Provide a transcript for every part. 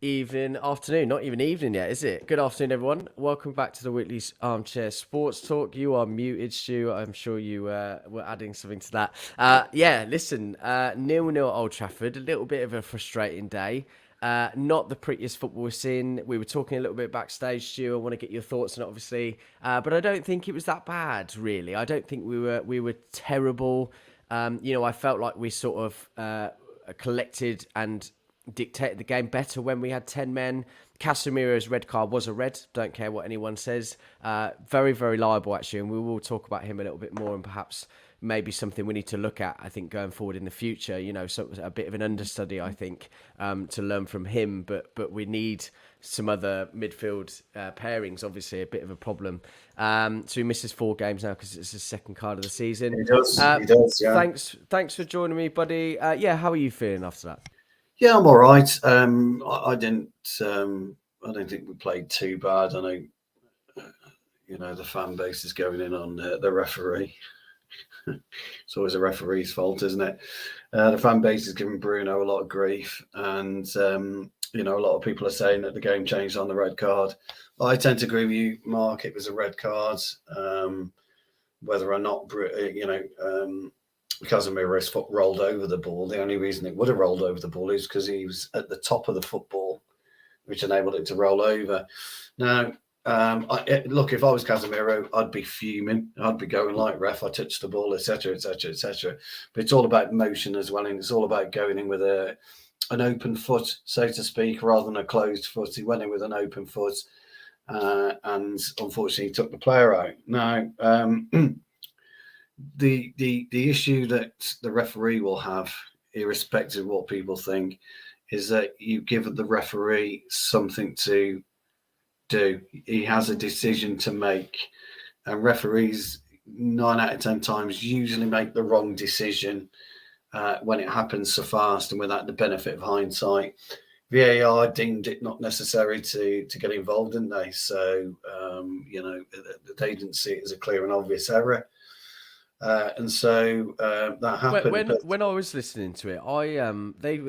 Evening, afternoon, not even evening yet, is it? Good afternoon, everyone. Welcome back to the Weekly Armchair Sports Talk. You are muted, Stu. I'm sure you were adding something to that. Listen, 0-0 at Old Trafford, a little bit of a frustrating day. Not the prettiest football we've seen. We were talking a little bit backstage, Stu. I want to get your thoughts on it, obviously. But I don't think it was that bad, really. I don't think we were terrible. I felt like we sort of collected and dictated the game better when we had 10 men. Casemiro's red card was a red. Don't care what anyone says. Very, very liable, actually. And we will talk about him a little bit more and perhaps maybe something we need to look at, I think, going forward in the future. So a bit of an understudy, I think, to learn from him. But we need some other midfield pairings, obviously, a bit of a problem. So he misses 4 games now because it's his second card of the season. He does, yeah. Thanks for joining me, buddy. How are you feeling after that? Yeah, I'm all right. I didn't. I don't think we played too bad. I know, the fan base is going in on the referee. It's always a referee's fault, isn't it? The fan base is giving Bruno a lot of grief, and a lot of people are saying that the game changed on the red card. I tend to agree with you, Mark. It was a red card. Whether or not, Casemiro's foot rolled over the ball. The only reason it would have rolled over the ball is because he was at the top of the football, which enabled it to roll over. Now, look, if I was Casemiro, I'd be fuming. I'd be going like, ref, I touched the ball, etc., etc., etc. But it's all about motion as well, and it's all about going in with an open foot, so to speak, rather than a closed foot. He went in with an open foot, and unfortunately, he took the player out. Now, the issue that the referee will have, irrespective of what people think, is that you give the referee something to do. He has a decision to make, and referees 9 out of 10 times usually make the wrong decision when it happens so fast and without the benefit of hindsight. VAR deemed it not necessary to get involved, didn't they? So they didn't see it as a clear and obvious error. That happened. When I was listening to it,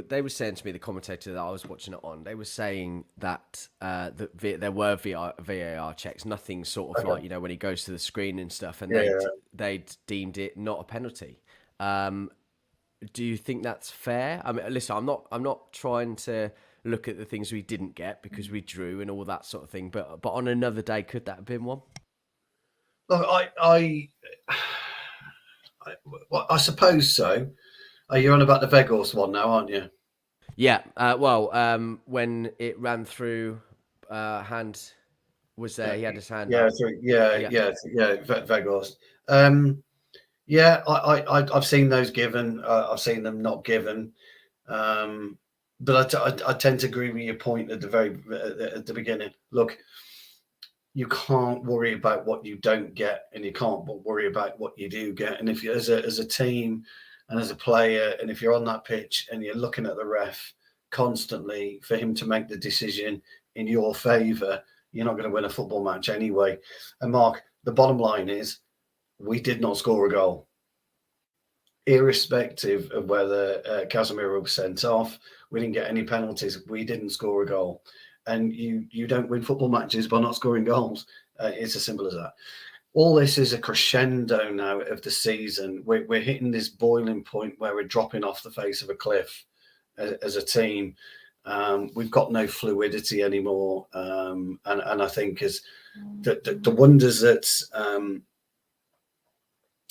they were saying to me, the commentator that I was watching it on, they were saying that there were VAR checks, nothing sort of like when he goes to the screen and stuff, and they deemed it not a penalty. Do you think that's fair? I mean, listen, I'm not trying to look at the things we didn't get because we drew and all that sort of thing, but on another day, could that have been one? Look, I suppose so. You're on about the Vegas one now, aren't you? Yeah. When it ran through, hand was there. He had his hand. Yeah. Vegas. I've seen those given. I've seen them not given. But I tend to agree with your point at the beginning. Look, you can't worry about what you don't get, and you can't worry about what you do get. And if you, as a team and as a player, and if you're on that pitch and you're looking at the ref constantly for him to make the decision in your favour, you're not going to win a football match anyway. And Mark, the bottom line is, we did not score a goal. Irrespective of whether Casemiro was sent off, we didn't get any penalties. We didn't score a goal. And you don't win football matches by not scoring goals. It's as simple as that. All this is a crescendo now of the season. We're hitting this boiling point where we're dropping off the face of a cliff as a team. We've got no fluidity anymore. And I think as the wonders that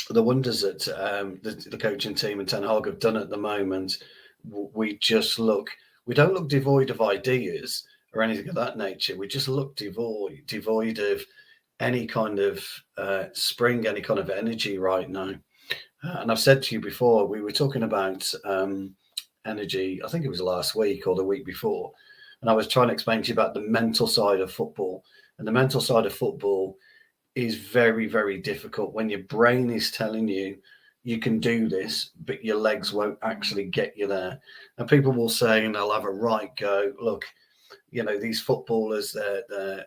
the coaching team and Ten Hag have done at the moment, we don't look devoid of ideas or anything of that nature. We just look devoid of any kind of spring, any kind of energy right now. And I've said to you before, we were talking about energy, I think it was last week or the week before, and I was trying to explain to you about the mental side of football. And the mental side of football is very, very difficult when your brain is telling you you can do this, but your legs won't actually get you there. And people will say, and they'll have a right go, look, these footballers, they're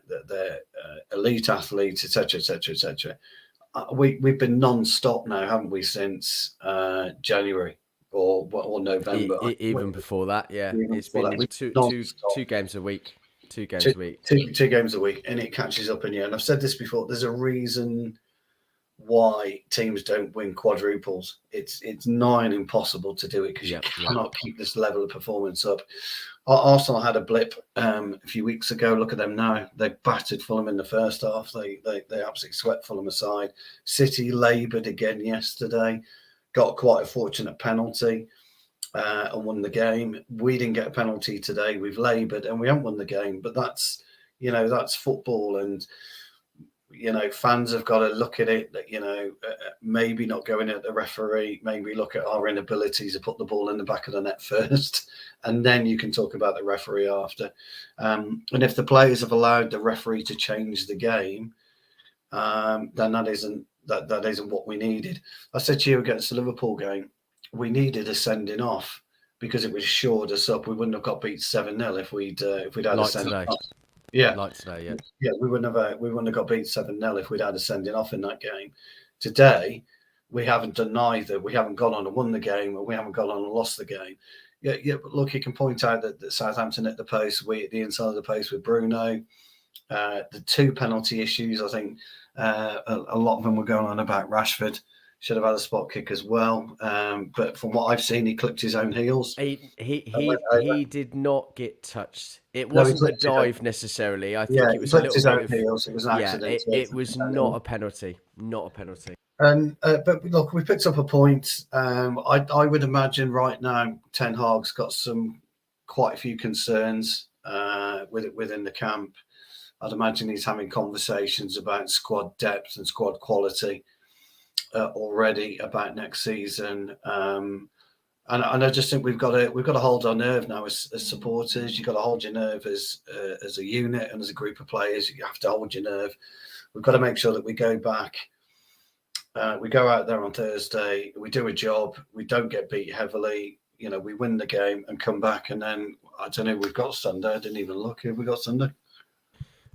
elite athletes, etc., etc., etc. We've been non-stop now, haven't we, since January or or November. Even before that, yeah, Even it's before that, been we two games a week, two two, games a week. two games a week, and it catches up in you. And I've said this before. There's a reason why teams don't win quadruples. It's nigh and impossible to do it because you cannot keep this level of performance up. Arsenal had a blip a few weeks ago. Look at them now. They battered Fulham in the first half. They absolutely swept Fulham aside. City laboured again yesterday. Got quite a fortunate penalty and won the game. We didn't get a penalty today. We've laboured and we haven't won the game. But that's football, and fans have got to look at it. Maybe not going at the referee. Maybe look at our inability to put the ball in the back of the net first, and then you can talk about the referee after. And if the players have allowed the referee to change the game, then that isn't what we needed. I said to you against the Liverpool game, we needed a sending off because it would have shored us up. We wouldn't have got beat 7-0 if we'd had a sending off. Yeah, like today, we wouldn't have got beat 7-0 if we'd had a sending off in that game. Today, we haven't done neither. We haven't gone on and won the game, or we haven't gone on and lost the game. Yeah. But look, you can point out that Southampton at the post, we at the inside of the post with Bruno. The two penalty issues, I think a lot of them were going on about Rashford. Should have had a spot kick as well. But from what I've seen, he clipped his own heels. He did not get touched. It wasn't a dive necessarily. I think it was a little bit of heels. It was an accident. It was not a penalty. Not a penalty. But look, we picked up a point. I would imagine right now Ten Hag's got quite a few concerns within the camp. I'd imagine he's having conversations about squad depth and squad quality already about next season. And I just think we've got to hold our nerve now as supporters. You've got to hold your nerve as a unit and as a group of players. You have to hold your nerve. We've got to make sure that we go back. We go out there on Thursday. We do a job. We don't get beat heavily. We win the game and come back. And then I don't know. We've got Sunday. I didn't even look. Have we got Sunday?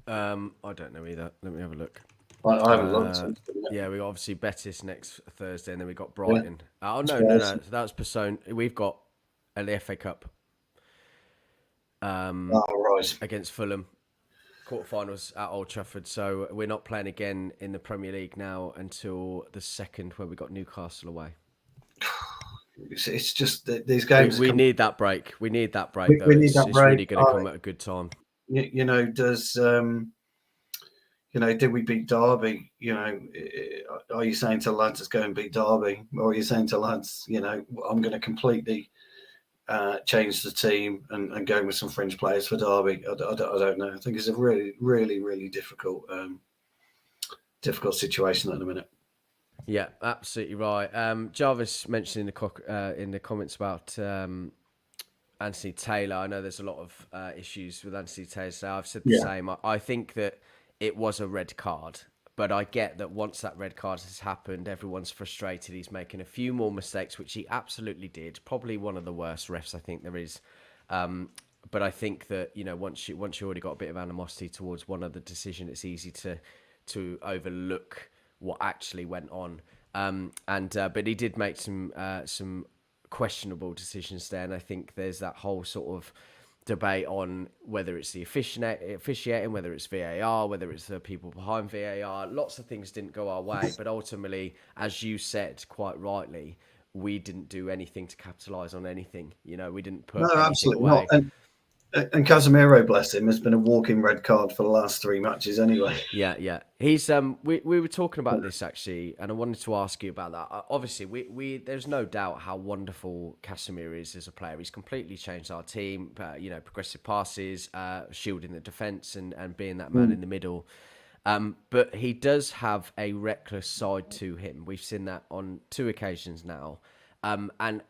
I don't know either. Let me have a look. I haven't looked. Yeah, we got obviously Betis next Thursday, and then we got Brighton. Yeah. No. That was Persone. We've got the FA Cup. Right. Against Fulham, quarterfinals at Old Trafford. So we're not playing again in the Premier League now until the second, where we got Newcastle away. It's just that these games. We need that break. We need that break. We need that break. It's really going to come at a good time. Did we beat Derby? Are you saying to lads, let's go and beat Derby? Or are you saying to lads, I'm going to completely change the team and go with some fringe players for Derby? I don't know. I think it's a really, really, really difficult situation at the minute. Yeah, absolutely right. Jarvis mentioned in the comments about Anthony Taylor. I know there's a lot of issues with Anthony Taylor, so I've said the same. I think that it was a red card, but I get that once that red card has happened, everyone's frustrated. He's making a few more mistakes, which he absolutely did. Probably one of the worst refs I think there is. But I think that once you already got a bit of animosity towards one other decision, it's easy to overlook what actually went on. But he did make some questionable decisions there, and I think there's that whole sort of debate on whether it's the officiating, whether it's VAR, whether it's the people behind VAR. Lots of things didn't go our way, but ultimately, as you said quite rightly, we didn't do anything to capitalise on anything. We didn't put anything away. Not. And Casemiro, bless him, has been a walking red card for the last 3 matches anyway. Yeah. He's we were talking about this actually, and I wanted to ask you about that. Obviously, we there's no doubt how wonderful Casemiro is as a player. He's completely changed our team. Progressive passes, shielding the defence, and being that man in the middle. But he does have a reckless side to him. We've seen that on 2 occasions now, and.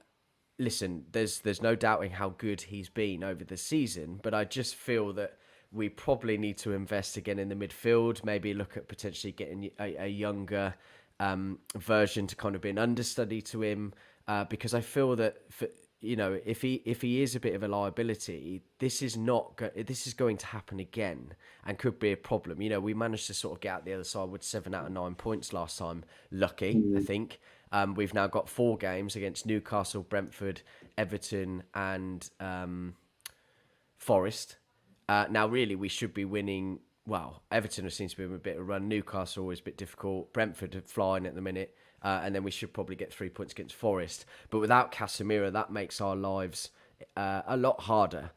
Listen, there's no doubting how good he's been over the season, but I just feel that we probably need to invest again in the midfield, maybe look at potentially getting a younger version to kind of be an understudy to him, because I feel that if he is a bit of a liability, this is going to happen again and could be a problem. We managed to sort of get out the other side with 7 out of 9 points last time, lucky I think. We've now got 4 games against Newcastle, Brentford, Everton, and Forest. Now, really, we should be winning. Well, Everton seems to be in a bit of a run. Newcastle always a bit difficult. Brentford are flying at the minute. And then we should probably get 3 points against Forest. But without Casemiro, that makes our lives a lot harder.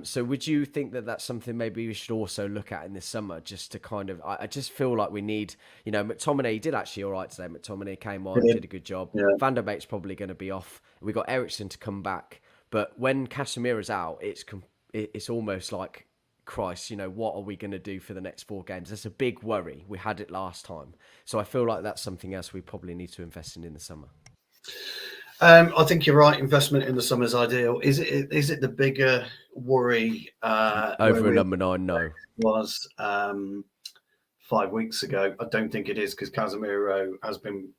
So would you think that that's something maybe we should also look at in this summer, just to kind of, I just feel like we need, McTominay did actually all right today. McTominay came on, did a good job. Yeah. Van der Beek's probably going to be off. We got Eriksen to come back. But when Casemiro's out, it's almost like, Christ, what are we going to do for the next 4 games? That's a big worry. We had it last time. So I feel like that's something else we probably need to invest in the summer. I think you're right. Investment in the summer is ideal. Is it the bigger worry? Over a number 9, no. Was 5 weeks ago. I don't think it is, because Casemiro has been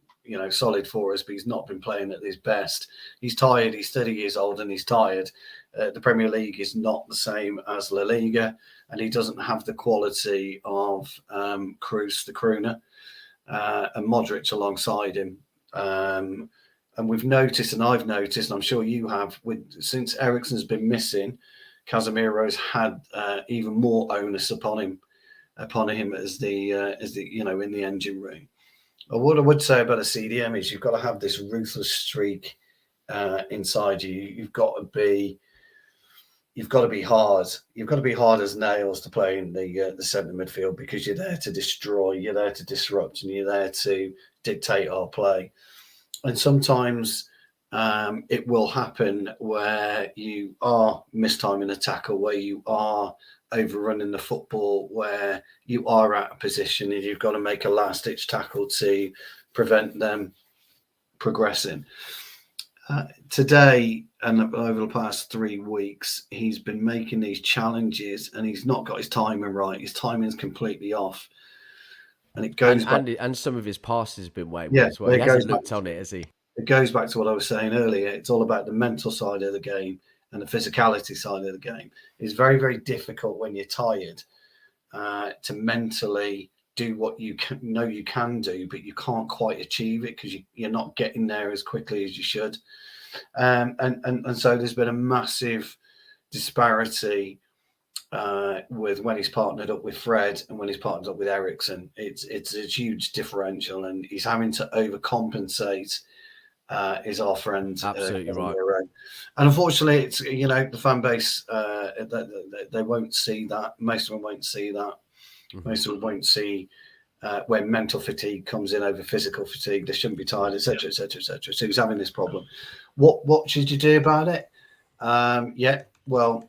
solid for us, but he's not been playing at his best. He's tired. He's 30 years old and he's tired. The Premier League is not the same as La Liga, and he doesn't have the quality of Kroos, the crooner, and Modric alongside him. And we've noticed, and I've noticed, and I'm sure you have, since Eriksen's been missing, Casemiro's had even more onus upon him as the in the engine room. What I would say about a CDM is you've got to have this ruthless streak inside you. You've got to be hard. You've got to be hard as nails to play in the centre midfield, because you're there to destroy, you're there to disrupt, and you're there to dictate our play. And sometimes it will happen where you are mistiming a tackle, where you are overrunning the football, where you are out of position and you've got to make a last-ditch tackle to prevent them progressing. Today and over the past 3 weeks, he's been making these challenges and he's not got his timing right. His timing's completely off. And it goes and some of his passes have been way as well. He hasn't looked on it, has he? It goes back to what I was saying earlier. It's all about the mental side of the game and the physicality side of the game. It's very, very difficult when you're tired to mentally do what you can do, but you can't quite achieve it because you're not getting there as quickly as you should. And so there's been a massive disparity with when he's partnered up with Fred and when he's partnered up with Eriksen. It's a huge differential, and he's having to overcompensate is our friend. Absolutely right. And unfortunately, it's the fan base they won't see that. Most of them won't see that. Mm-hmm. Most of them won't see when mental fatigue comes in over physical fatigue. They shouldn't be tired, etc., etc., etc. So he's having this problem. What should you do about it? Well,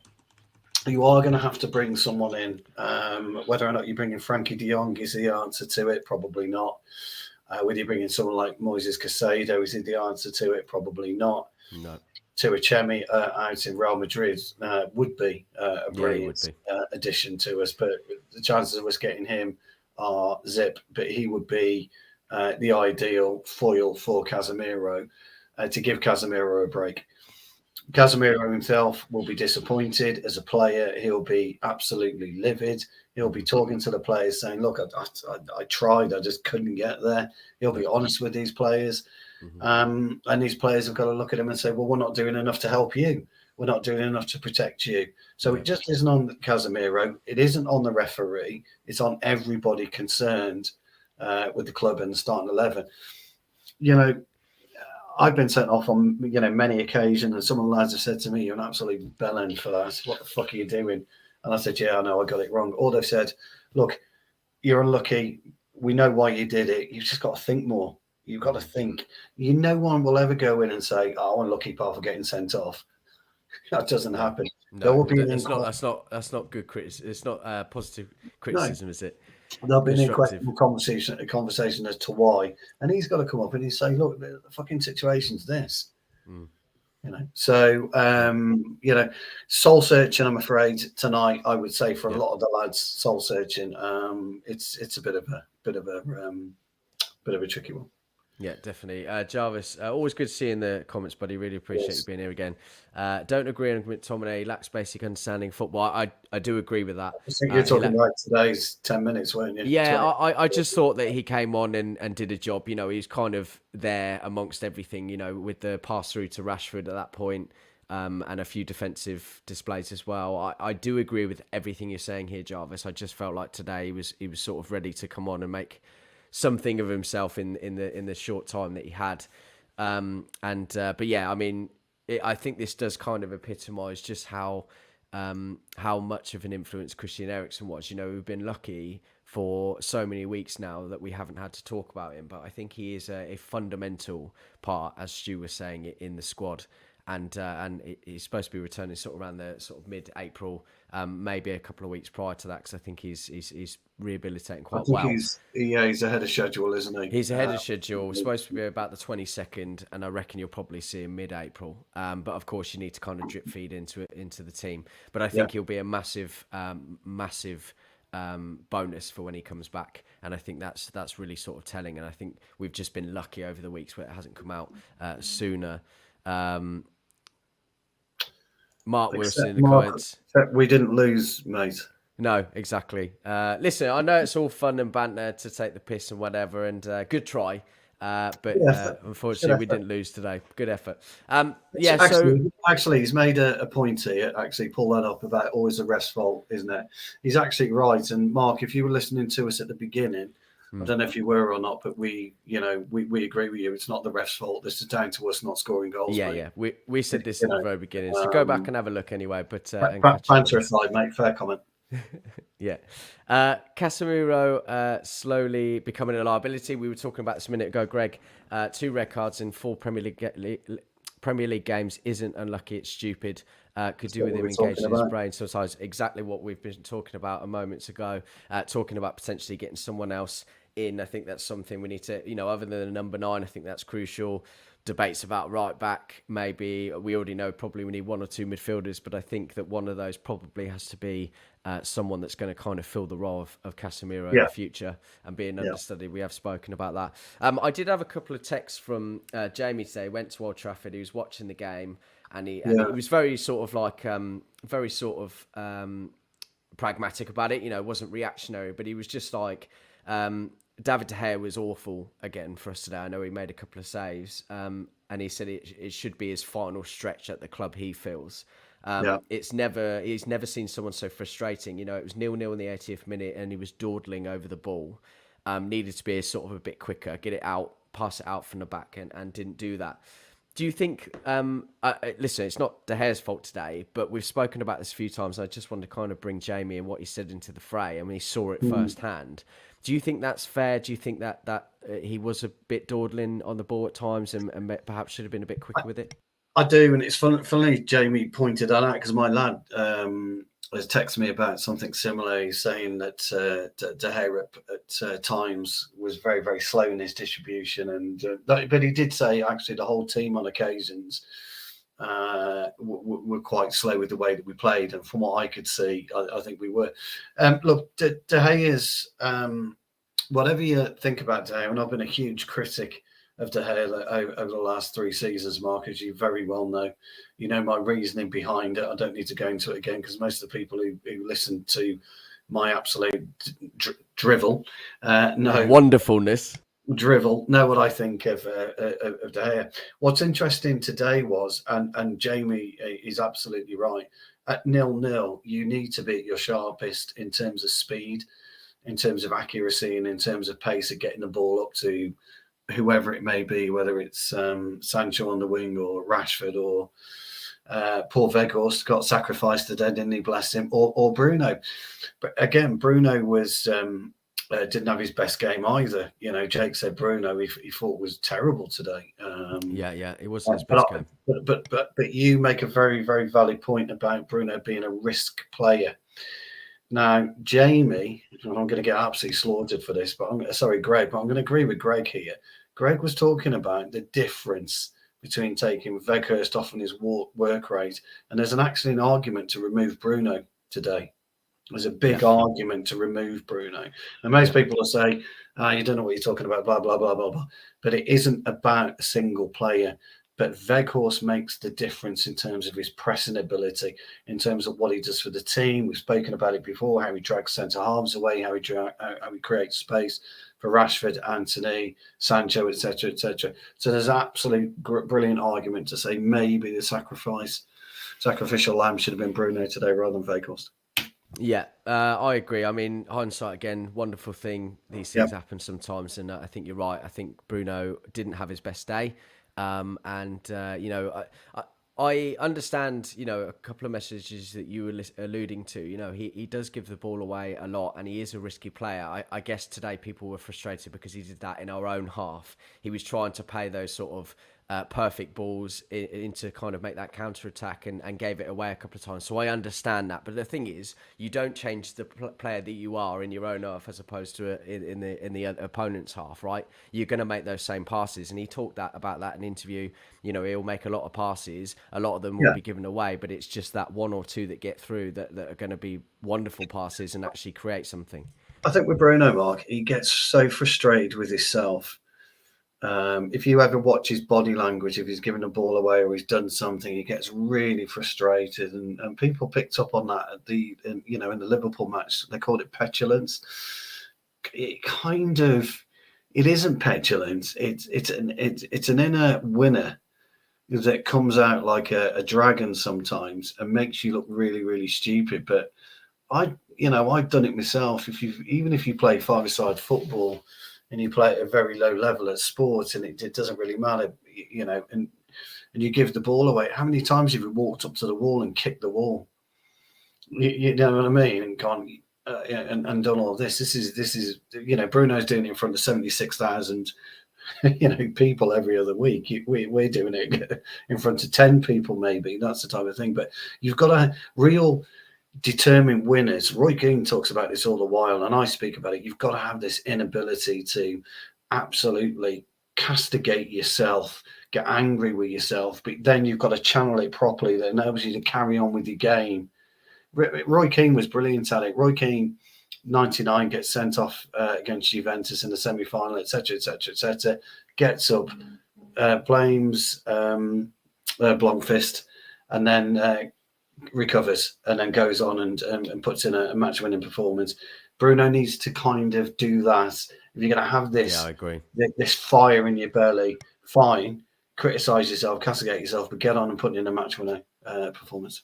you are going to have to bring someone in. Whether or not you bring in Frankie de Jong is the answer to it. Probably not. Whether you bring in someone like Moises Caicedo, is it the answer to it? Probably not. No. Tuachemi out in Real Madrid would be a brilliant addition to us, but the chances of us getting him are zip. But he would be the ideal foil for Casemiro to give Casemiro a break. Casemiro himself will be disappointed as a player. He'll be absolutely livid. He'll be talking to the players saying, look, I tried, I just couldn't get there. He'll be honest with these players. Mm-hmm. And these players have got to look at him and say, well, we're not doing enough to help you. We're not doing enough to protect you. So it just isn't on Casemiro. It isn't on the referee. It's on everybody concerned with the club and the starting 11. I've been sent off on many occasions, and some of the lads have said to me, "You're an absolute bellend for that. What the fuck are you doing?" And I said, "Yeah, I know, I got it wrong." Or they've said, "Look, you're unlucky. We know why you did it. You've just got to think more. You've got to think." No one will ever go in and say, "Oh, I'm unlucky, pal, for getting sent off." That doesn't happen. No, there will be that's not good criticism. It's not positive criticism, is it? There'll be an incredible conversation as to why, and he's got to come up and he's say, "Look, the fucking situation's this." So soul searching. I'm afraid tonight, I would say for a lot of the lads, soul searching. It's a bit of a tricky one. Yeah, definitely. Jarvis, always good to see you in the comments, buddy. Really appreciate you Yes. being here again. Don't agree on McTominay. Lacks basic understanding of football. I do agree with that. I think you're He talking about today's 10 minutes, weren't you? Yeah, 20. I just thought that he came on and did a job. He's kind of there amongst everything, with the pass through to Rashford at that point, and a few defensive displays as well. I do agree with everything you're saying here, Jarvis. I just felt like today he was sort of ready to come on and make something of himself in the short time that he had. But yeah, I mean, I think this does kind of epitomise just how much of an influence Christian Eriksen was. We've been lucky for so many weeks now that we haven't had to talk about him, but I think he is a fundamental part, as Stu was saying, in the squad. And he's supposed to be returning sort of around the sort of mid-April, maybe a couple of weeks prior to that, because I think he's rehabilitating I quite think well. he's ahead of schedule, isn't he? He's ahead of schedule. Supposed to be about the 22nd, and I reckon you'll probably see him mid-April. But of course, you need to kind of drip feed into the team. But I think he'll be a massive bonus for when he comes back, and I think that's really sort of telling. And I think we've just been lucky over the weeks where it hasn't come out sooner. Mark Wilson in the comments. We didn't lose, mate. No, exactly. Listen, I know it's all fun and banter to take the piss and whatever, and good try. But unfortunately, we didn't lose today. Good effort. Yeah, actually, he's made a point here. Actually, pull that up about always the ref's fault, isn't it? He's actually right. And Mark, if you were listening to us at the beginning, I don't know if you were or not, but we agree with you. It's not the ref's fault. This is down to us not scoring goals. Yeah, mate. yeah. We said this at the very beginning. So go back and have a look anyway. But banter aside, mate. Fair comment. Yeah. Casemiro slowly becoming a liability. We were talking about this a minute ago, Greg. 2 red cards in 4 Premier League games isn't unlucky. It's stupid. Could do with him engaged in his brain sometimes. Exactly what we've been talking about a moment ago. Talking about potentially getting someone else in. I think that's something we need to, other than the number 9, I think that's crucial. Debates about right back, maybe. We already know probably we need 1 or 2 midfielders, but I think that one of those probably has to be someone that's going to kind of fill the role of Casemiro in the future and be an understudy. We have spoken about that. I did have a couple of texts from Jamie today. He went to Old Trafford. He was watching the game, and he was very sort of like pragmatic about it. It wasn't reactionary, but he was just like. David De Gea was awful again for us today. I know he made a couple of saves, and he said it should be his final stretch at the club. He feels he's never seen someone so frustrating. It was 0-0 in the 80th minute, and he was dawdling over the ball. Needed to be a bit quicker, get it out, pass it out from the back, and didn't do that. Do you think? Listen, it's not De Gea's fault today, but we've spoken about this a few times. I just wanted to kind of bring Jamie and what he said into the fray. I mean, he saw it firsthand. Do you think that's fair? Do you think that he was a bit dawdling on the ball at times and perhaps should have been a bit quicker with it? I do, and it's funny Jamie pointed that out because my lad has texted me about something similar. He's saying that De Gea at times was very, very slow in his distribution, but he did say actually the whole team on occasions were quite slow with the way that we played, and from what I could see, I think we were. Look, De Gea's whatever you think about De Gea, and I've been a huge critic of De Gea over the last 3 seasons, Mark, as you very well know. You know my reasoning behind it. I don't need to go into it again because most of the people who listen to my absolute drivel wonderfulness. Drivel know what I think of De Gea. What's interesting today was, and Jamie is absolutely right, at 0-0, you need to be at your sharpest in terms of speed, in terms of accuracy, and in terms of pace of getting the ball up to whoever it may be, whether it's Sancho on the wing or Rashford or Paul Weghorst got sacrificed today, didn't he? Bless him, or Bruno. But again, Bruno was didn't have his best game either. Jake said Bruno he thought was terrible today. It wasn't his best game. But you make a very, very valid point about Bruno being a risk player. Now, Jamie, I'm going to get absolutely slaughtered for this, but Greg, but I'm going to agree with Greg here. Greg was talking about the difference between taking Weghorst off on his work rate, and there's actually an argument to remove Bruno today. There's a big argument to remove Bruno. And most people will say, you don't know what you're talking about, blah, blah, blah, blah, blah. But it isn't about a single player. But Weghorst makes the difference in terms of his pressing ability, in terms of what he does for the team. We've spoken about it before, how he drags centre halves away, how he creates space for Rashford, Anthony, Sancho, etc., etc. So there's absolute brilliant argument to say maybe the sacrificial lamb should have been Bruno today rather than Weghorst. Yeah, I agree. I mean, hindsight again, wonderful thing. These things happen sometimes, and I think you're right. I think Bruno didn't have his best day, and I understand. A couple of messages that you were alluding to. He does give the ball away a lot, and he is a risky player. I guess today people were frustrated because he did that in our own half. He was trying to play those sort of perfect balls into kind of make that counter attack and gave it away a couple of times. So I understand that, but the thing is, you don't change the player that you are in your own half as opposed to in the opponent's half, right? You're going to make those same passes, and he talked about that in an interview. He'll make a lot of passes. A lot of them will be given away, but it's just that one or two that get through that are going to be wonderful passes and actually create something. I think with Bruno, Mark, he gets so frustrated with himself. If you ever watch his body language, if he's given a ball away or he's done something, he gets really frustrated. And people picked up on that at in the Liverpool match. They called it petulance. It isn't petulance. It's an inner winner that comes out like a dragon sometimes and makes you look really, really stupid. But I've done it myself. Even if you play five-a-side football and you play at a very low level at sports, and it doesn't really matter, and you give the ball away. How many times have you walked up to the wall and kicked the wall? You know what I mean? And gone and done all this. This is Bruno's doing it in front of 76,000 people every other week. We're doing it in front of 10 people, maybe. That's the type of thing. But you've got to real determine winners. Roy Keane talks about this all the while, and I speak about it. You've got to have this inability to absolutely castigate yourself, get angry with yourself, but then you've got to channel it properly that enables you to carry on with your game. Roy Keane was brilliant at it. Roy Keane, 99, gets sent off against Juventus in the semi-final, etc., etc., etc. Gets up, blames Blomqvist, and then recovers, and then goes on and puts in a match-winning performance. Bruno needs to kind of do that. If you're going to have this, I agree. This fire in your belly, fine, criticise yourself, castigate yourself, but get on and put in a match-winning performance.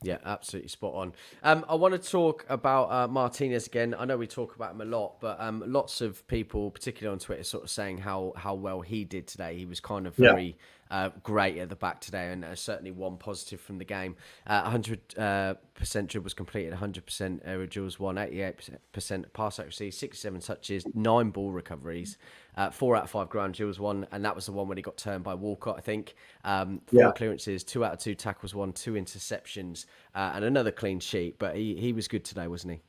Yeah, absolutely spot on. I want to talk about Martinez again. I know we talk about him a lot, but lots of people, particularly on Twitter, sort of saying how well he did today. He was kind of very great at the back today, and certainly one positive from the game. 100% dribbles completed, 100% aerial duels won, 88% pass accuracy, 67 touches, 9 ball recoveries, 4 out of 5 ground duels won, and that was the one when he got turned by Walcott, I think. 4 clearances, 2 out of 2 tackles won, 2 interceptions, and another clean sheet. But he was good today, wasn't he?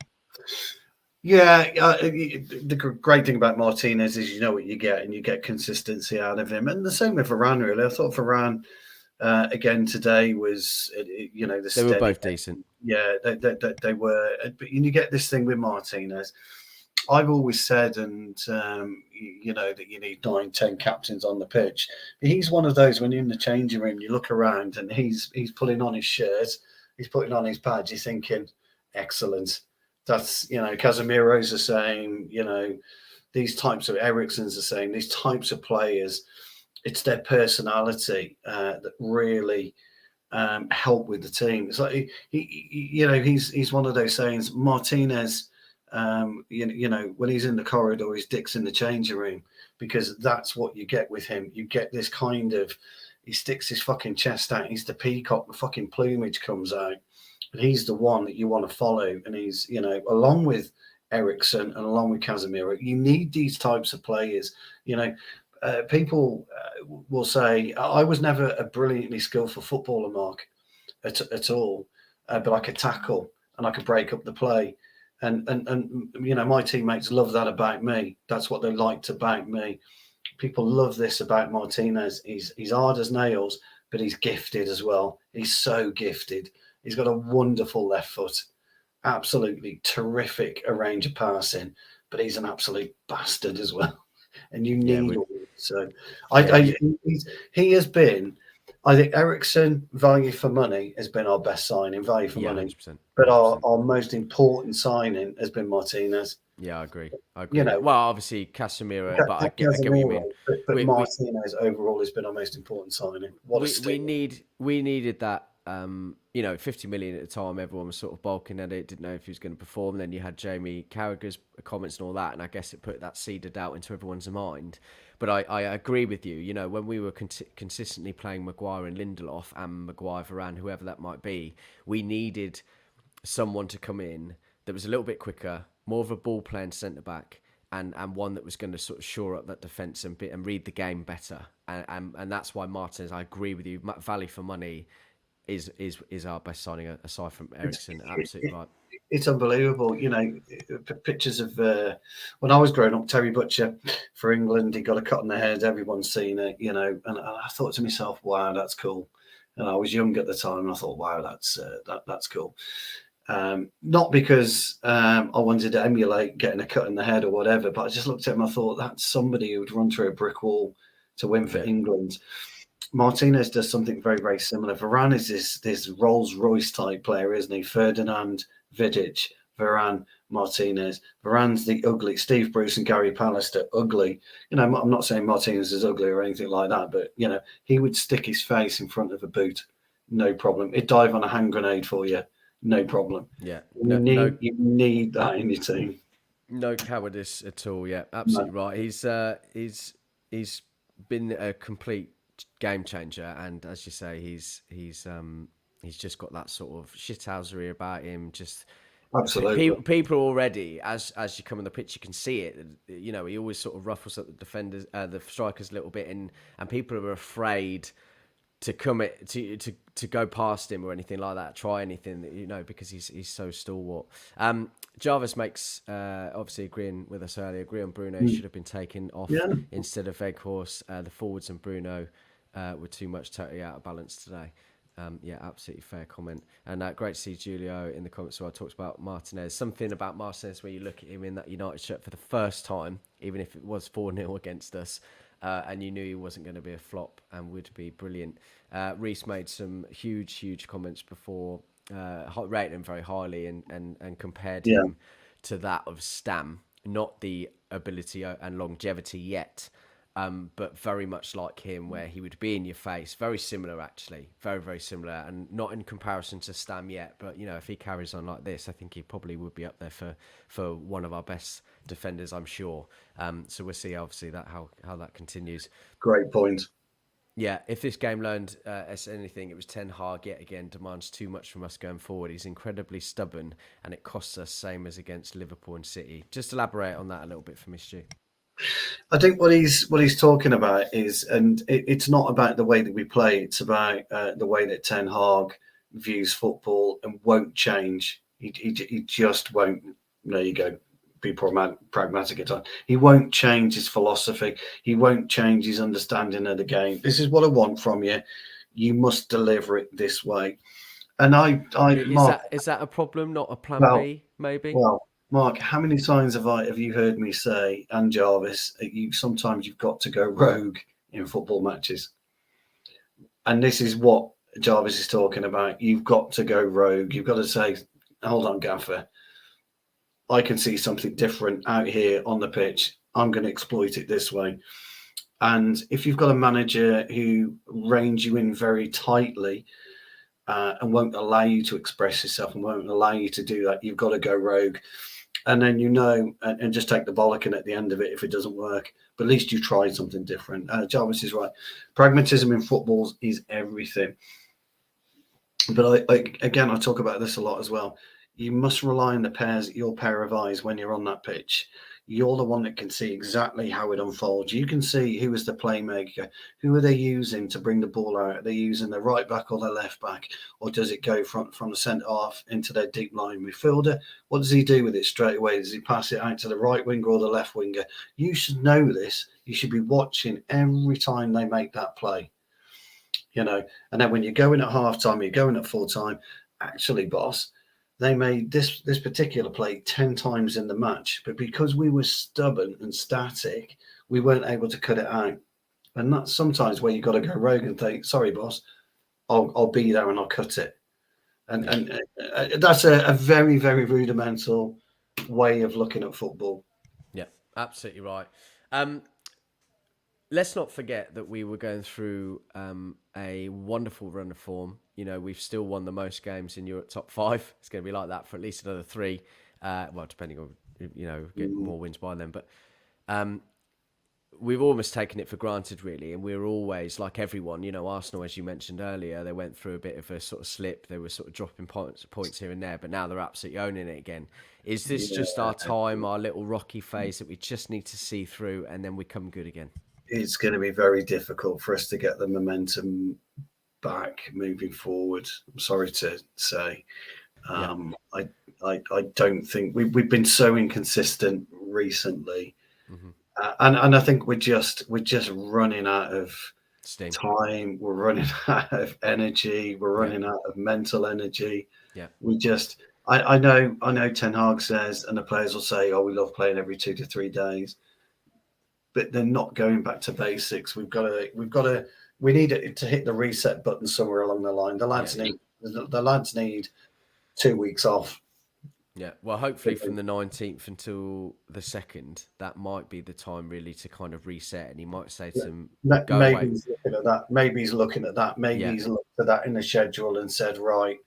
Yeah, the great thing about Martinez is you know what you get, and you get consistency out of him. And the same with Varane, really. I thought Varane, again today, was, they were both decent. Yeah, they were. But you get this thing with Martinez. I've always said, and that you need 9, 10 captains on the pitch. But he's one of those, when you're in the changing room, you look around and he's putting on his shirt, he's putting on his badge, you're thinking, excellent. That's, Casemiro's the same, these types of Eriksen's the same, these types of players, it's their personality that really help with the team. It's like, he's one of those sayings, Martinez, when he's in the corridor, his dick's in the changing room, because that's what you get with him. You get this kind of, he sticks his fucking chest out, he's the peacock, the fucking plumage comes out. And he's the one that you want to follow. And he's, along with Eriksen and along with Casemiro, you need these types of players. People will say, I was never a brilliantly skillful footballer, Mark, at all. But I could tackle and I could break up the play. And my teammates love that about me. That's what they liked about me. People love this about Martinez. He's hard as nails, but he's gifted as well. He's so gifted. He's got a wonderful left foot, absolutely terrific a range of passing, but he's an absolute bastard as well. And you Yeah, need we all. So yeah we he has been, I think Ericsson, value for money, has been our best signing, value for yeah money. 100%, But 100%. our most important signing has been Martinez. Yeah, I agree. I You agree. know, Well, obviously Casemiro, but I get what you Casemiro, mean. but We Martinez overall has been our most important signing. What a steal! we needed that. 50 million at the time. Everyone was sort of balking at it, didn't know if he was going to perform. Then you had Jamie Carragher's comments and all that, and I guess it put that seed of doubt into everyone's mind. But I agree with you. You know, when we were consistently playing Maguire and Lindelof and Maguire, Varane, whoever that might be, we needed someone to come in that was a little bit quicker, more of a ball playing centre back, and one that was going to sort of shore up that defence and read the game better. And that's why Martinez, I agree with you, value for money is our best signing aside from It's, Ericsson. it, Absolutely it, right. it's unbelievable. You know, pictures of when I was growing up, Terry Butcher for England, he got a cut on the head. Everyone's seen it, you know, and I thought to myself, wow, that's cool. And I was young at the time, and I thought, wow, that's cool. Not because I wanted to emulate getting a cut in the head or whatever, but I just looked at him. I thought that's somebody who would run through a brick wall to win for Yeah, England. Martinez does something very, very similar. Varane is this Rolls Royce type player, isn't he? Ferdinand, Vidic, Varane, Martinez. Varane's the ugly. Steve Bruce and Gary Pallister, ugly. You know, I'm not saying Martinez is ugly or anything like that, but you know, he would stick his face in front of a boot, no problem. He'd dive on a hand grenade for you, no problem. yeah. You need that in your team. No cowardice at all. Yeah, No. absolutely right. He's been a complete game changer, and as you say, he's just got that sort of shithousery about him. Just Absolutely. people already, as you come on the pitch, you can see it. You know, he always sort of ruffles up the defenders, the strikers a little bit, and people are afraid to come it to go past him or anything like that, try anything, you know, because he's so stalwart. Jarvis makes obviously agreeing with us earlier. Agree on Bruno should have been taken off Yeah. instead of Weghorst. The forwards and Bruno were too much, totally out of balance today. Yeah, absolutely fair comment. And great to see Julio in the comments where I talked about Martinez. Something about Martinez where you look at him in that United shirt for the first time, even if it was 4-0 against us, and you knew he wasn't going to be a flop and would be brilliant. Reese made some huge comments before, rated him very highly and compared Yeah. him to that of Stam. Not the ability and longevity yet, but very much like him, where he would be in your face. Very similar, actually. Very similar. And not in comparison to Stam yet, but, you know, if he carries on like this, I think he probably would be up there for one of our best defenders, I'm sure. So we'll see, obviously, how that continues. Great point. Yeah, if this game learned as anything, it was Ten Hag yet again demands too much from us going forward. He's incredibly stubborn, and it costs us, same as against Liverpool and City. Just elaborate on that a little bit for me, Stu. I think what he's talking about is, and it's not about the way that we play. It's about the way that Ten Hag views football and won't change. He just won't. There you go. Be pragmatic at times. He won't change his philosophy. He won't change his understanding of the game. This is what I want from you. You must deliver it this way. And Mark, Is that a problem, not a plan well, B, maybe? well, Mark, how many times have you heard me say, and Jarvis, that sometimes you've got to go rogue in football matches, and this is what Jarvis is talking about. You've got to go rogue. You've got to say, "Hold on, Gaffer, I can see something different out here on the pitch. I'm going to exploit it this way." And if you've got a manager who reins you in very tightly and won't allow you to express yourself and won't allow you to do that, you've got to go rogue. And then and just take the bollocking at the end of it if it doesn't work. But at least you tried something different. Jarvis is right. Pragmatism in football is everything. But again, I talk about this a lot as well. You must rely on your pair of eyes when you're on that pitch. You're the one that can see exactly how it unfolds. You can see who is the playmaker, who are they using to bring the ball out. Are they using the right back or the left back, or does it go from the centre half into their deep line midfielder? What does he do with it straight away? Does he pass it out to the right winger or the left winger? You should know this. You should be watching every time they make that play. And then when you're going at half time, you're going at full time. Actually, boss, they made this particular play 10 times in the match, but because we were stubborn and static, we weren't able to cut it out. And that's sometimes where you got to go rogue and think, sorry, boss, I'll be there and I'll cut it. And Yeah, that's a very, very rudimental way of looking at football. yeah, absolutely right. Um, let's not forget that we were going through a wonderful run of form. You know, we've still won the most games in Europe top five. It's going to be like that for at least another three. Well, depending on, get Mm, more wins by then. But um, we've almost taken it for granted, really, and we're always like everyone. You know, Arsenal, as you mentioned earlier, they went through a bit of a sort of slip. They were sort of dropping points here and there, but now they're absolutely owning it again. Is this just yeah, our time, our little rocky phase that we just need to see through, and then we come good again? it's going to be very difficult for us to get the momentum back moving forward. I'm sorry to say. Yeah, Um, I, I don't think we've been so inconsistent recently, hmm and I think we're just running out of steam. time. We're running out of energy. We're Yeah, running out of mental energy. yeah, We just I know Ten Hag says, and the players will say, "Oh, we love playing every 2 to 3 days," but they're not going back to basics. We need it to hit the reset button somewhere along the line. The yeah, lads yeah. need the lads need 2 weeks off. Yeah, well, hopefully from the 19th until the 2nd, that might be the time really to kind of reset. And he might say to them, go Maybe away. he's looking at that. Maybe he's looking at that. Maybe Yeah, he's looked at that in the schedule and said, right,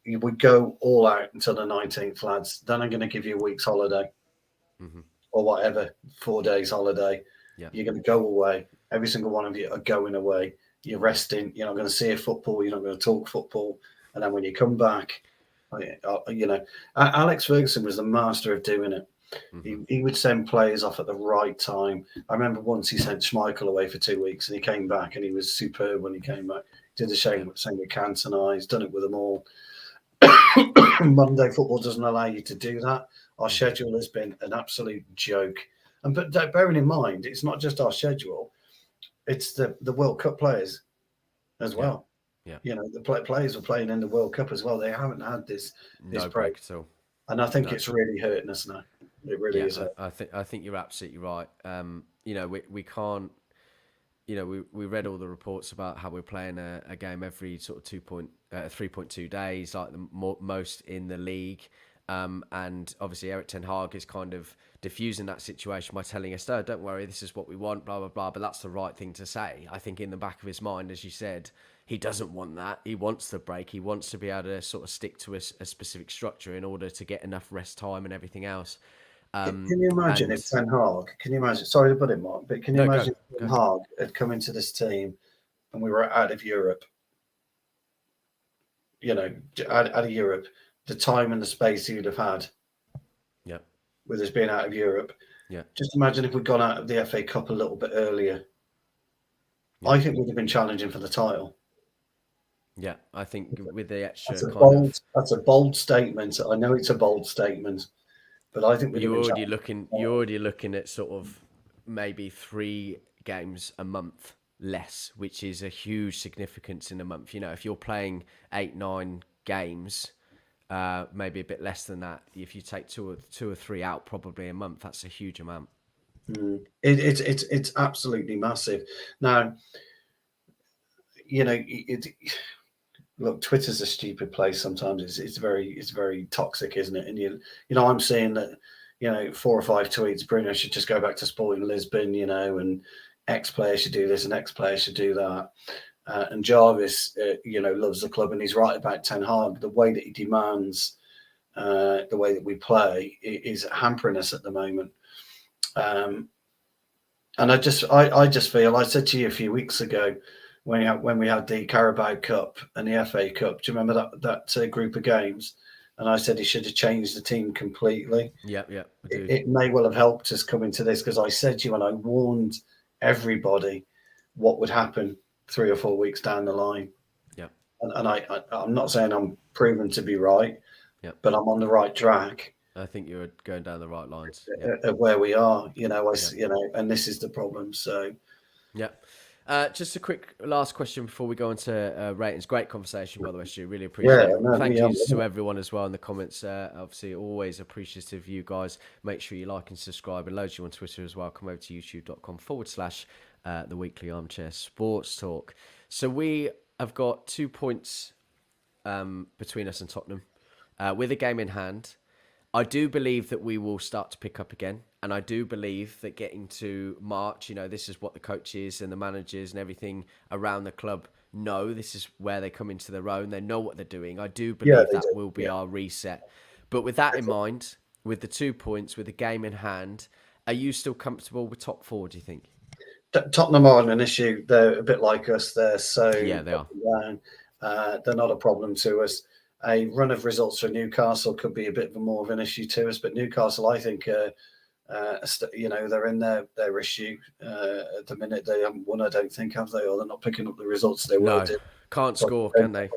you would go all out until the 19th, lads. Then I'm going to give you a week's holiday hmm or whatever, 4 days holiday. yeah, You're going to go away. Every single one of you are going away. You're resting. You're not going to see a football. You're not going to talk football. And then when you come back, Alex Ferguson was the master of doing it. hmm He would send players off at the right time. I remember once he sent Schmeichel away for 2 weeks and he came back and he was superb when he came back. Did the yeah, same with Cantona. He's done it with them all. Monday football doesn't allow you to do that. Our hmm schedule has been an absolute joke. And but bearing in mind, it's not just our schedule; it's the World Cup players as yeah, well. yeah. You know, the players are playing in the World Cup as well. They haven't had this No break, break at all. and I think No. it's really hurting us now. It really Yeah, is. I think you're absolutely right. We can't. We read all the reports about how we're playing a game every sort of 3.2 days, like the most in the league. And obviously Eric Ten Hag is kind of diffusing that situation by telling us, "No, don't worry, this is what we want," blah blah blah. But that's the right thing to say. I think in the back of his mind, as you said, he doesn't want that. He wants the break. He wants to be able to sort of stick to a specific structure in order to get enough rest time and everything else. Can you imagine And if Ten Hag? Can you imagine? Sorry to put it, Mark, but can you no, go imagine if Ten go. Hag had come into this team and we were out of Europe? You know, out of Europe, the time and the space he would have had Yeah, with us being out of Europe. yeah, Just imagine if we'd gone out of the FA Cup a little bit earlier. yeah. I think we'd have been challenging for the title. Yeah, I think with the That's extra a kind of, bold statement. I know it's a bold statement, but I think we'd have been challenging. you're already looking at sort of maybe 3 games a month less, which is a huge significance in a month. You know, if you're playing 8, 9 games, maybe a bit less than that. If you take two or three out, probably a month, that's a huge amount. It's absolutely massive. Now, you know, look, Twitter's a stupid place sometimes. It's very toxic, isn't it? And I'm seeing that, 4 or 5 tweets. Bruno should just go back to Sporting Lisbon, and X player should do this and X player should do that. And Jarvis, loves the club and he's right about Ten Hag. The way that he demands, the way that we play is hampering us at the moment. Um, and I just feel, I said to you a few weeks ago when we had the Carabao Cup and the FA Cup. Do you remember that group of games? And I said he should have changed the team completely. Yeah, yeah, I It, do. it may well have helped us come into this because I said to you and I warned everybody what would happen 3 or 4 weeks down the line. Yeah, And I'm not saying I'm proven to be right, yeah. but I'm on the right track I think you're going down the right lines. Yeah, at where we are. yeah, And this is the problem. So yeah. Just a quick last question before we go on to ratings. Great conversation, by the way, Stu. Really Yeah, appreciate it. no, Thank yeah, you to everyone as well in the comments. Obviously, always appreciative of you guys. Make sure you like and subscribe. And loads of you on Twitter as well. Come over to youtube.com/, the weekly armchair sports talk. So we have got 2 points between us and Tottenham with a game in hand. I do believe that we will start to pick up again. And I do believe that getting to March, this is what the coaches and the managers and everything around the club know. This is where they come into their own. They know what they're doing. I do yeah, believe they that do. will be Yeah. our reset. But with that in mind, with the 2 points, with the game in hand, are you still comfortable with top four, do you think? Tottenham aren't an issue. They're a bit like us. They're so Yeah, they up are. and down. They're not a problem to us. A run of results for Newcastle could be a bit more of an issue to us, but Newcastle, I think, they're in their issue at the minute. They haven't won, I don't think, have they? Or they're not picking up the results they will No, do. can't score, can they?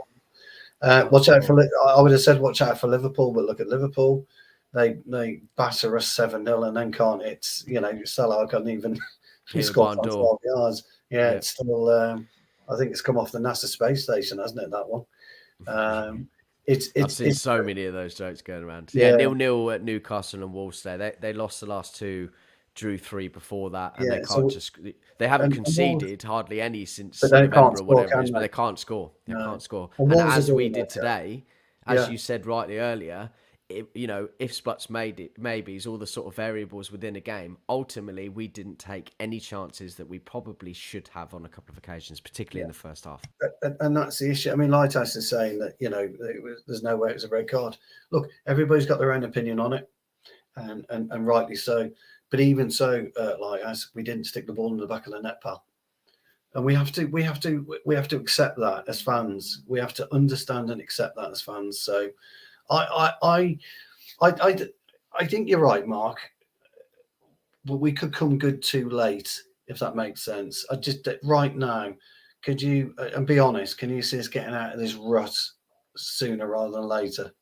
Can't Watch out score. for. I would have said watch out for Liverpool, but look at Liverpool. They batter us 7-0 and then can't. It's Salah can't even. He Hit the scored barn from door. 12 yards. Yeah, Yeah. it's still. I think it's come off the NASA space station, hasn't it? That one. Um, it's I've it's seen it's so many of those jokes going around. Yeah, yeah 0-0 at Newcastle and Wolves today. They lost the last two, drew three before that, and they yeah. can't So just. They haven't and Wolves, conceded hardly any but since they can't November or score, whatever it can is, but they? they can't score. They No. can't score. And And Wolves are as we doing did okay. today, as Yeah. you said rightly earlier, if Sputs made it, maybes, all the sort of variables within a game, ultimately we didn't take any chances that we probably should have on a couple of occasions, particularly in the first half. And that's the issue. I mean, Lighthouse is saying that there's no way it was a red card. Look, everybody's got their own opinion on it, and rightly so. But even so, Lighthouse, we didn't stick the ball in the back of the net, pal. And we have to accept that as fans. We have to understand and accept that as fans. So, I I I I, I think you're right, Mark. But we could come good too late, if that makes sense. I just right now, could you and be honest? Can you see us getting out of this rut sooner rather than later?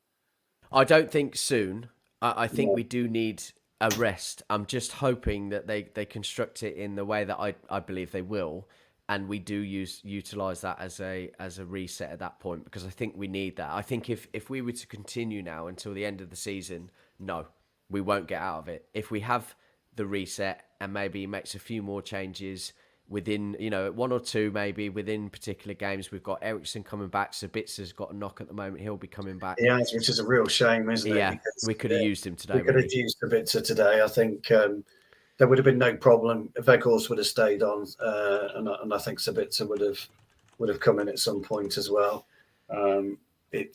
I don't think soon. I think No. we do need a rest. I'm just hoping that they construct it in the way that I believe they will, and we do utilize that as a reset at that point, because I think we need that. I think if we were to continue now until the end of the season, no, we won't get out of it. If we have the reset and maybe makes a few more changes within, one or two maybe within particular games. We've got Ericsson coming back. Sabitzer's got a knock at the moment. He'll be coming back. Yeah, which is a real shame, isn't it? Yeah, Because we could have used him we today, could have really. used a bit to today. I think there would have been no problem. Veghorst would have stayed on, and I think Sabitzer would have come in at some point as well. It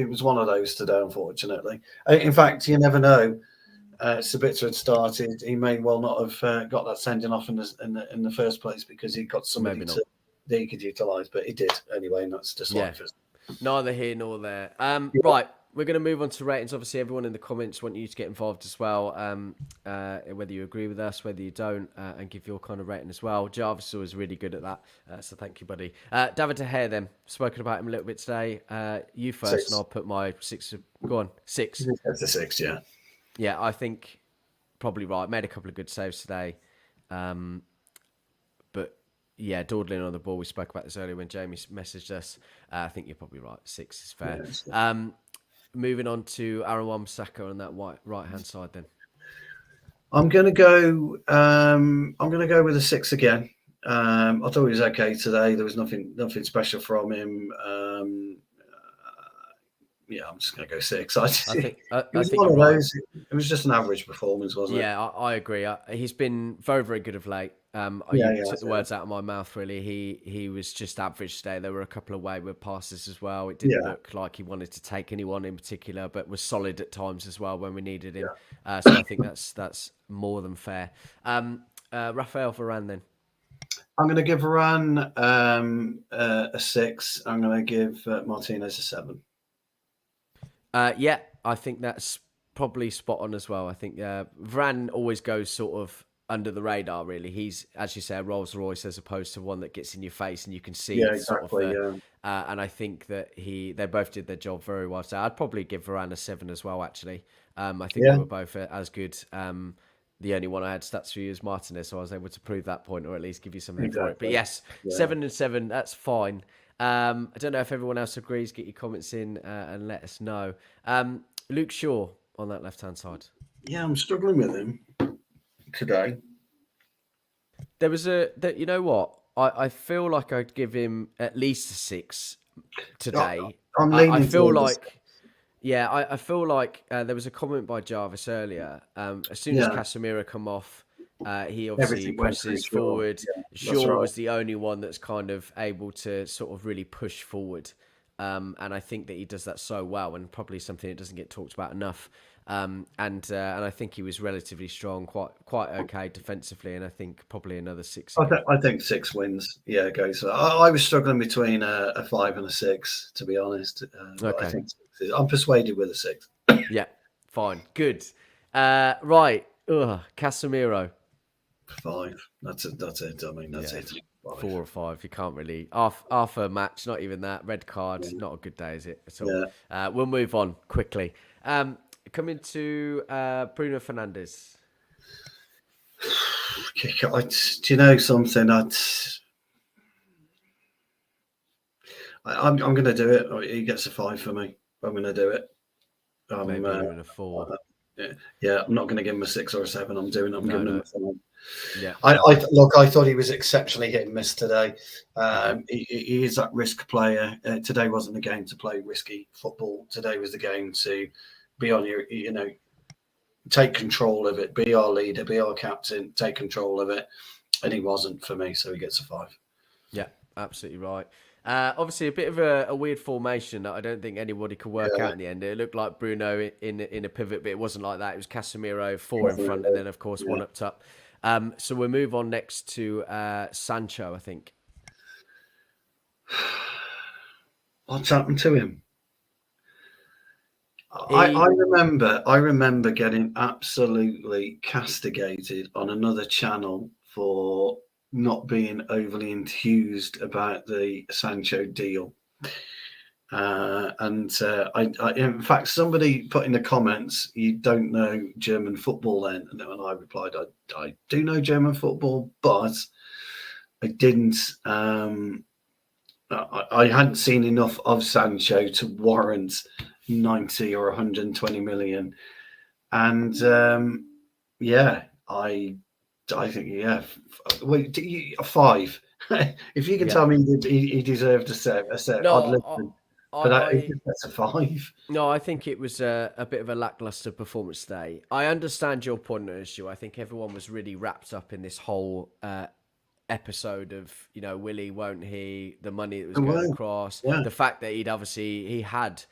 was one of those today, unfortunately. In fact, you never know. Sabitzer had started, he may well not have got that sending off in the first place because he got somebody Maybe not. that he could utilise, but he did anyway, and that's just Yeah, life. neither here nor there. Yeah. Right, we're going to move on to ratings. Obviously, everyone in the comments want you to get involved as well. Whether you agree with us, whether you don't, and give your kind of rating as well. Jarvis was really good at that, so thank you, buddy. David De Gea, then spoken about him a little bit today. You first, and Six. I'll put my six. Go on, six. That's a six, yeah. Yeah, I think probably right. Made a couple of good saves today. But yeah, dawdling on the ball. We spoke about this earlier when Jamie messaged us. I think you're probably right. Six is fair. Yeah, Moving on to Aaron Wan-Bissaka on that right hand side then. I'm gonna go. I'm gonna go with a six again. I thought he was okay today. There was nothing special from him. Yeah, I'm just gonna go six. I It think I was think one you're of right. those. It was just an average performance, wasn't it? Yeah, I agree. He's been very, very good of late. Yeah, You yeah, took the words out of my mouth, really. He was just average today. There were a couple of wayward passes as well. It didn't yeah, look like he wanted to take anyone in particular, but was solid at times as well when we needed him. yeah. So I think that's more than fair. Rafael Varane then. I'm gonna give Varane a six. I'm gonna give Martinez a seven. Yeah, I think that's probably spot on as well. I think Varane always goes sort of under the radar, really. He's, as you say, a Rolls Royce as opposed to one that gets in your face and you can see Yeah, sort of exactly. the. Yeah, And I think that they both did their job very well. So I'd probably give Varane a seven as well. Actually, I think they yeah, were both as good. the only one I had stats for you is Martinez, so I was able to prove that point, or at least give you something for it. But Exactly. yes, Yeah. 7-7, that's fine. I don't know if everyone else agrees. Get your comments in and let us know. Luke Shaw on that left-hand side. Yeah, I'm struggling with him today. There was you know what? I feel like I'd give him at least a 6 today. I'm I leaning feel towards. like, yeah, I feel like there was a comment by Jarvis earlier. As soon as Yeah, Casemiro come off, he obviously everything went through presses Shaw. forward. Yeah, that's Shaw right. was the only one that's kind of able to sort of really push forward. And I think that he does that so well, and probably something that doesn't get talked about enough. And I think he was relatively strong, quite okay defensively, and I think probably another 6 again. I think 6 wins. Yeah, goes. I was struggling between a 5 and a 6, to be honest. But I Okay. think 6 I'm persuaded with a 6. Yeah, fine. Good. Right. Casemiro. 5. That's it. That's it. I mean, that's Yeah, it. 5. 4 or 5. You can't really. Half a match, not even that. Red card. Yeah. Not a good day, is it, at all? Yeah. We'll move on quickly. Coming to Bruno Fernandes. Do you know something? I'm going to do it. He gets a 5 for me. I'm going to do it. Maybe even a 4. Yeah, I'm not going to give him a 6 or a 7. I'm giving him a 5. Yeah. I thought he was exceptionally hit and miss today. Mm-hmm. He is that risk player. Today wasn't the game to play risky football. Today was the game to be on your, take control of it, be our leader, be our captain, take control of it. And he wasn't for me, so he gets a 5. Yeah, absolutely right. Obviously, a bit of a weird formation that I don't think anybody could work out in the end. It looked like Bruno in a pivot, but it wasn't like that. It was Casemiro, 4 in front, and then, of course, one up top. So we'll move on next to Sancho, I think. What's happened to him? I remember getting absolutely castigated on another channel for not being overly enthused about the Sancho deal. In fact, somebody put in the comments, "You don't know German football," then, and I replied, "I do know German football, but I didn't. I hadn't seen enough of Sancho to warrant 90 or 120 million." And I think wait, a 5. If you can Yeah. tell me he deserved a set, I'd No, listen. But that's a 5. no, I think it was a bit of a lackluster performance today. I understand your point on issue. I think everyone was really wrapped up in this whole episode of, will he, won't he, the money that was going across, Yeah, the fact that he had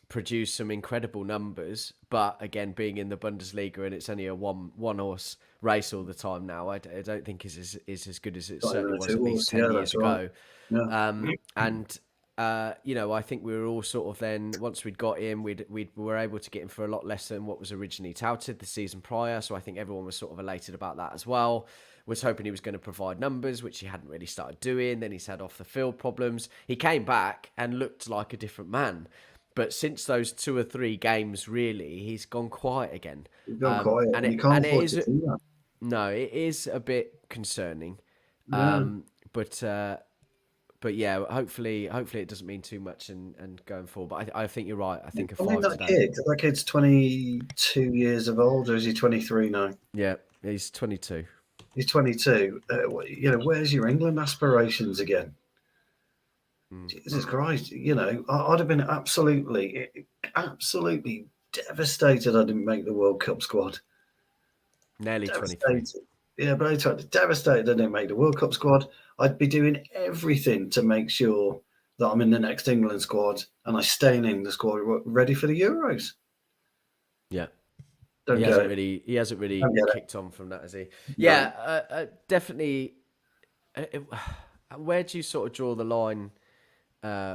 produced some incredible numbers, but again, being in the Bundesliga and it's only a one horse race all the time now, I don't think is as good as it certainly was at least 10 years ago. Yeah. And I think we were all sort of then, once we'd got him, we were able to get him for a lot less than what was originally touted the season prior. So I think everyone was sort of elated about that as well. Was hoping he was going to provide numbers, which he hadn't really started doing. Then he's had off the field problems. He came back and looked like a different man. But since those 2 or 3 games, really, he's gone quiet again. You've gone quiet. And You can't it afford is to do that. no, it is a bit concerning. Yeah. But yeah, hopefully it doesn't mean too much and going forward. But I think you're right. I think a I mean, 5 today. that kid's 22 years of old, or is he 23 now? Yeah, he's 22. He's 22. Where's your England aspirations again? Jesus Christ! I'd have been absolutely devastated I didn't make the World Cup squad. Nearly 23. Devastated. Yeah, but devastated I didn't make the World Cup squad. I'd be doing everything to make sure that I'm in the next England squad and I stay in the squad ready for the Euros. Yeah. He hasn't really kicked on from that, has he? Yeah, definitely. Where do you sort of draw the line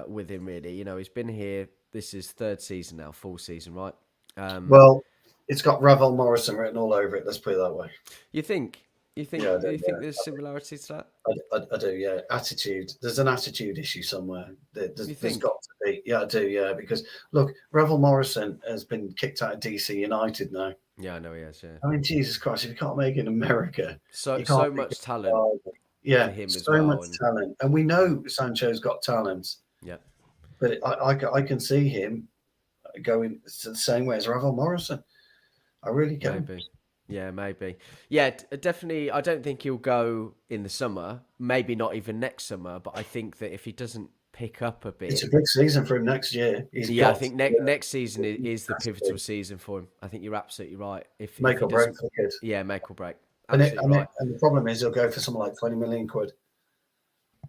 with him, really? He's been here. This is 3rd season now, full season, right? Well, it's got Ravel Morrison written all over it. Let's put it that way. You think? You think? Yeah, Do you think there's similarities to that? I do. Yeah, attitude. There's an attitude issue somewhere. There's got to be. Yeah, I do. Yeah, because look, Ravel Morrison has been kicked out of DC United now. Yeah, I know he is. Yeah, I mean, Jesus Christ, if you can't make it in America, so you can't so make it much in talent Ireland. Yeah, for him as so much well, and talent. And we know Sancho's got talent, yeah, but I can see him going the same way as Ravel Morrison. I really can. maybe. Yeah, maybe. Yeah, definitely. I don't think he'll go in the summer. Maybe not even next summer. But I think that if he doesn't pick up a It's a bit, big season for him next year. He's yeah, I got think to, next season is the has pivotal to season for him. I think you're absolutely right. If make he or break doesn't, for the kid. yeah, make or break. And it, Absolutely and, it, right. and the problem is he'll go for something like 20 million quid.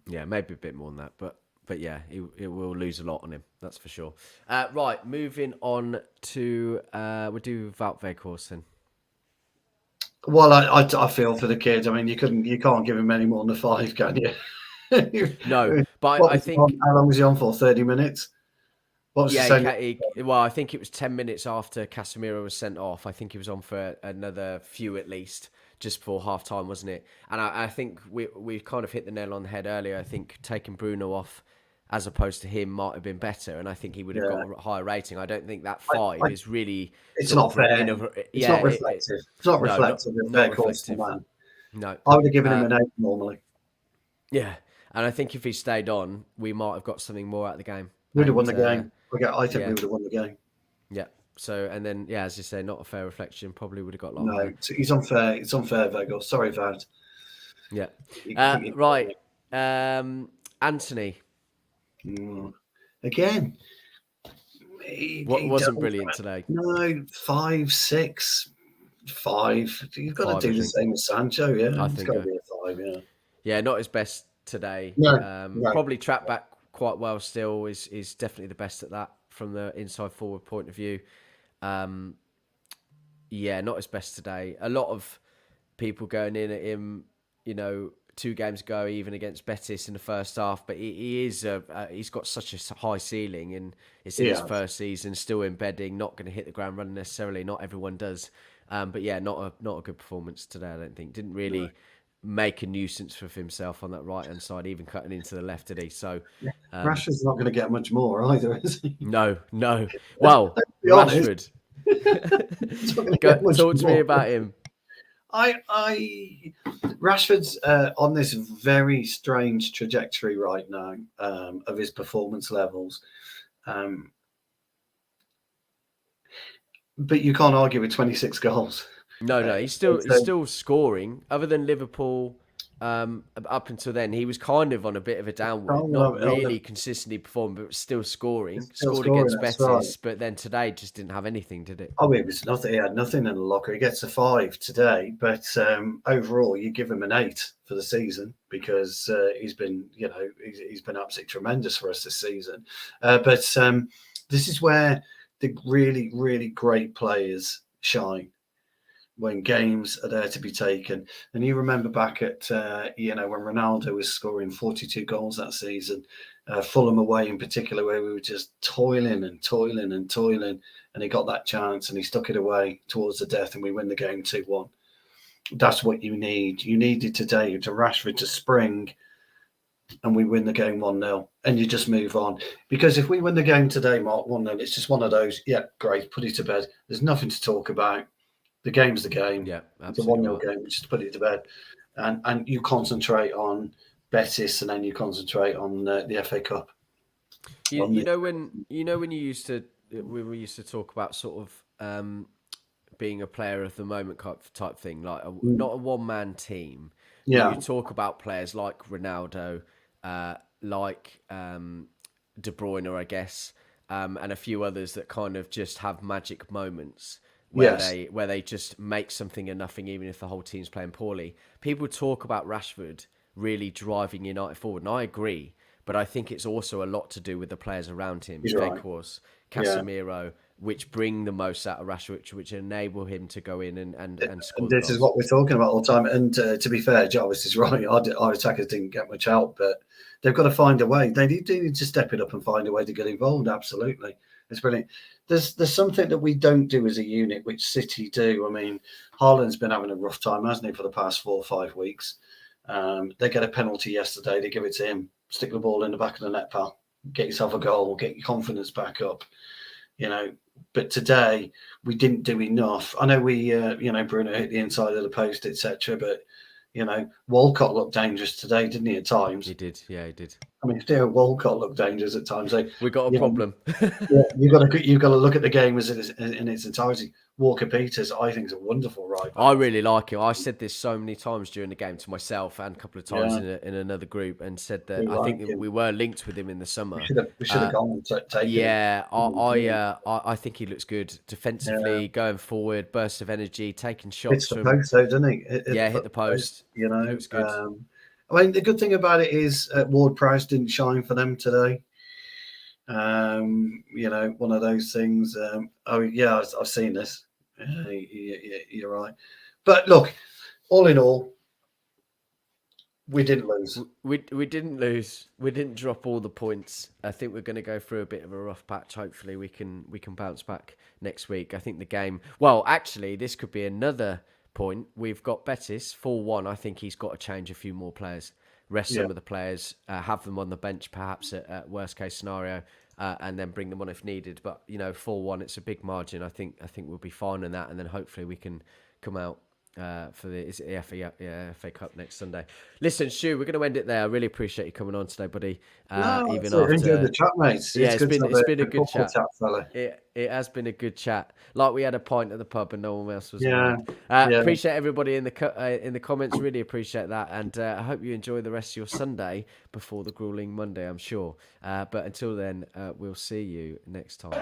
Yeah, maybe a bit more than that, but yeah, it will lose a lot on him. That's for sure. Right, moving on to we'll do Wout Weghorst then. Well, I feel for the kid. I mean, you can't give him any more than a five, can you? No, but What I was he on? think How long was he on for? 30 minutes. What was he yeah, saying? well, I think it was 10 minutes after Casemiro was sent off. I think he was on for another few at least, just before half time, wasn't it? And I think we kind of hit the nail on the head earlier. I think taking Bruno off as opposed to him might have been better, and I think he would have got Yeah, a higher rating. I don't think that I, five I, is really it's sort not of in fair. a It's not yeah. reflective. It's not No, reflective of not their course to reflective. man. No. I would have given him Uh, an eight normally. yeah, and I think if he stayed on, we might have got something more out of the game. We'd have won And the game. I think we yeah, would have won the game. yeah. So and then yeah, as you say, not a fair reflection. Probably would have got a lot No, higher. he's unfair. It's unfair, Vego. Sorry, Vad. Yeah. I think Right. Anthony mm, again, he wasn't does. brilliant today. No, 5, 6, 5. You've got to Five, I do the think. same as Sancho, yeah. I It's think. got to be a 5, yeah. Yeah, not his best today. No, no. Probably tracked back quite well. Still, is definitely the best at that from the inside forward point of view. Um, yeah, not his best today. A lot of people going in at him, 2 games ago, even against Betis in the first half. But he is he's got such a high ceiling, and it's in his Yeah. first season, still embedding, not going to hit the ground running necessarily. Not everyone does, but yeah, not a good performance today. I don't think didn't No. really make a nuisance of himself on that right hand side, even cutting into the left, did he? So Rashford's not going to get much more either, is he? no. Well, Let's be honest. Rashford, He's not going to get much talk to me more. about him. Rashford's on this very strange trajectory right now of his performance levels. But you can't argue with 26 goals. No, he's still scoring. Other than Liverpool, up until then, he was kind of on a bit of a downward, not really consistently performing, but still scoring. Scored against Betis, right. but then today just didn't have anything, did it? Oh, it was nothing. He had nothing in the locker. He gets a 5 today, but overall, you give him an 8 for the season because he's been absolutely tremendous for us this season. But this is where the really, really great players shine. When games are there to be taken. And you remember back at, when Ronaldo was scoring 42 goals that season, Fulham away in particular, where we were just toiling, and he got that chance and he stuck it away towards the death and we win the game 2-1. That's what you need. You needed today to Rashford to spring and we win the game 1-0 and you just move on. Because if we win the game today, Mark, 1-0, it's just one of those, yeah, great, put it to bed. There's nothing to talk about. The game's the game. Yeah, it's a absolutely 1-0 right. game. Just put it to bed, and you concentrate on Betis, and then you concentrate on the FA Cup. You know when you used to when we used to talk about sort of being a player of the moment type thing, like not a one man team. Yeah, you talk about players like Ronaldo, like De Bruyne, I guess, and a few others that kind of just have magic moments where they just make something of nothing, even if the whole team's playing poorly. People talk about Rashford really driving United forward, and I agree. But I think it's also a lot to do with the players around him, Weghorst, Casemiro, which bring the most out of Rashford, which enable him to go in and score. And this is what we're talking about all the time. And to be fair, Jarvis is right. Our attackers didn't get much help, but they've got to find a way. They do need to step it up and find a way to get involved. Absolutely, it's brilliant. There's something that we don't do as a unit, which City do. I mean, Haaland's been having a rough time, hasn't he, for the past 4 or 5 weeks? They get a penalty yesterday. They give it to him. Stick the ball in the back of the net, pal. Get yourself a goal. Get your confidence back up. but today we didn't do enough. I know we, Bruno hit the inside of the post, etc. But Walcott looked dangerous today, didn't he? At times, He did. Yeah, he did. I mean, Theo Walcott looked dangerous at times. So, We got a problem. yeah, you've got to look at the game as it is in its entirety. Walker Peters, I think, is a wonderful right back. I really like him. I said this so many times during the game to myself and a couple of times in another group, and said that I think that we were linked with him in the summer. We should have gone and taken him. Yeah, I think he looks good defensively, going forward, bursts of energy, taking shots. Hits the post, though, doesn't he? Hit the post. He looks good. I mean, the good thing about it is Ward-Prowse didn't shine for them today. One of those things. I've seen this. You're right. But look, all in all, we didn't lose. We didn't lose. We didn't drop all the points. I think we're going to go through a bit of a rough patch. Hopefully, we can bounce back next week. I think the game. Well, actually, this could be another point. We've got Betis 4-1. I think he's got to change a few more players. Rest some of the players. Have them on the bench, perhaps at worst case scenario. And then bring them on if needed. But 4-1, it's a big margin. I think we'll be fine in that, and then hopefully we can come out for the FA Cup next Sunday. Listen, Stu, we're going to end it there. I really appreciate you coming on today, buddy. Even after enjoyed the chat, mate. Yeah, it's been a good chat. Fella. It has been a good chat. Like we had a pint at the pub and no one else was around. Appreciate everybody in the comments. Really appreciate that, and I hope you enjoy the rest of your Sunday before the grueling Monday, I'm sure. But until then, we'll see you next time.